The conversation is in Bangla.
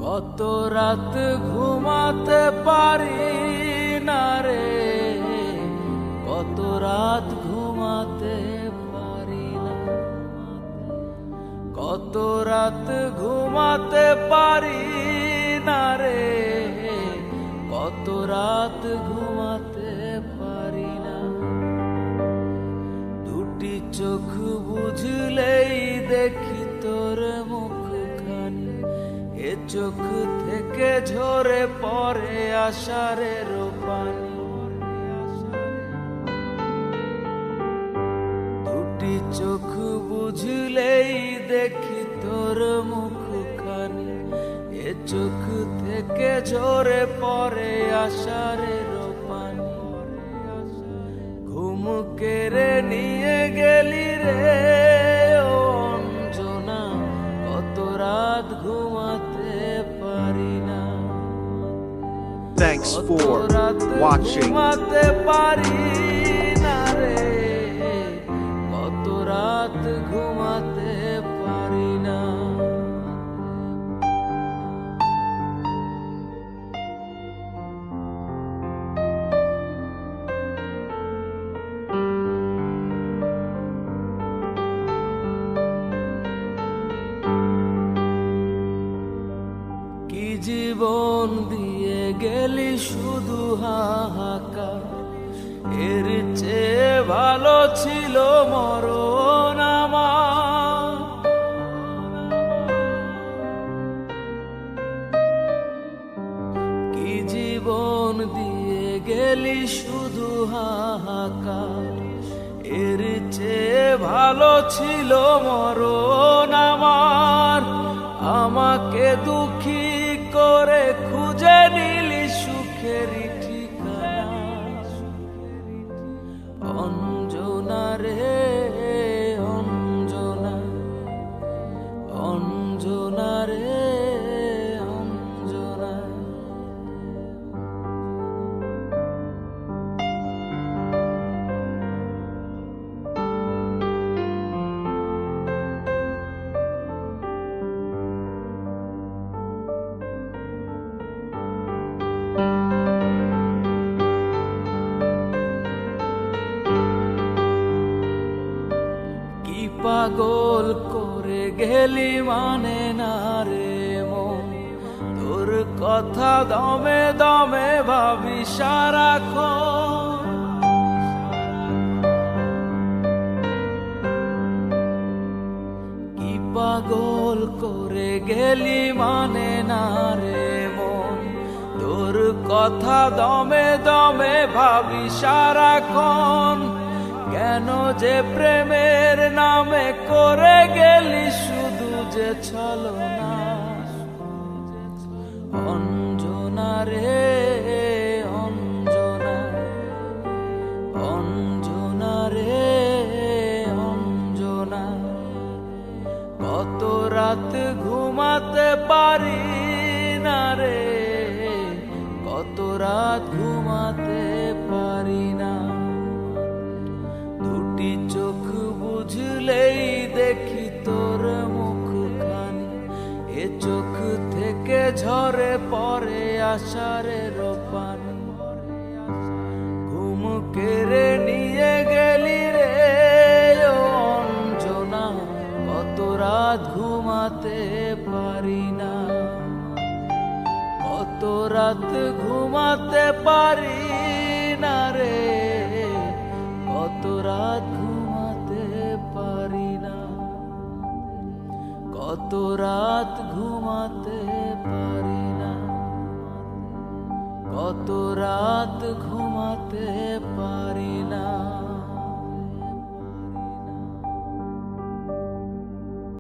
কত রাত ঘুমাতে পারি না রে, কত রাত ঘুমাতে পারি না, কত রাত ঘুমাতে পারি না রে, কত রাত ঘুমাতে পারি না। দুটি চোখ বুঝলেই দেখি তোর মুখখানি, এ চোখ থেকে ঝরে পড়ে আষাঢ়ের পানি। দুটি চোখ বুঝলেই দেখি তোর মুখখানি, এ চোখ থেকে ঝরে পড়ে আষাঢ়ের পানি। ঘুম কেড়ে নিয়ে গেলি রে ও অঞ্জনা, কত রাত ঘুমাতে পারি না। Thanks for watching. ঘুমাতে পারি না রে, কত রাত ঘুমাতে পারি না। কি জীবন দিয়ে গেলি শুধু হাহাকার, এর চেয়ে ভালো ছিল মরণ আমার। কি জীবন দিয়ে গেলি শুধু হাহাকার, এর চেয়ে ভালো ছিল মরণ আমার। আমাকে দুঃখী করে খুঁজে নিলি সুখের ঠিকানা, অঞ্জনা রে অঞ্জনা, অঞ্জনা রে অঞ্জনা। পাগল করে গেলি মানে না রে মন, তোর কথা দমে দমে ভাবি সারাক্ষণ। কি পাগল করে গেলি মানে না রে মন, তোর কথা দমে দমে ভাবি সারাক্ষণ। কেন যে প্রেমের নামে করে গেলি শুধু যে ছলনা, অঞ্জনা রে অঞ্জনা, অঞ্জনা রে অঞ্জনা। কত রাত ঘুমাতে পারি না রে, কত রাত ঘুমাতে পারি না। দুটি চোখ বুঝলেই দেখি তোর মুখখানি, এ চোখ থেকে ঝরে পড়ে আষাঢ়ের পানি। ঘুম কেড়ে নিয়ে গেলি রে ও অঞ্জনা, কত রাত ঘুমাতে পারি না, কত রাত ঘুমাতে পারি না রে, কত রাত ঘুমাতে পারি না, কত রাত ঘুমাতে পারি না, কত রাত ঘুমাতে পারি।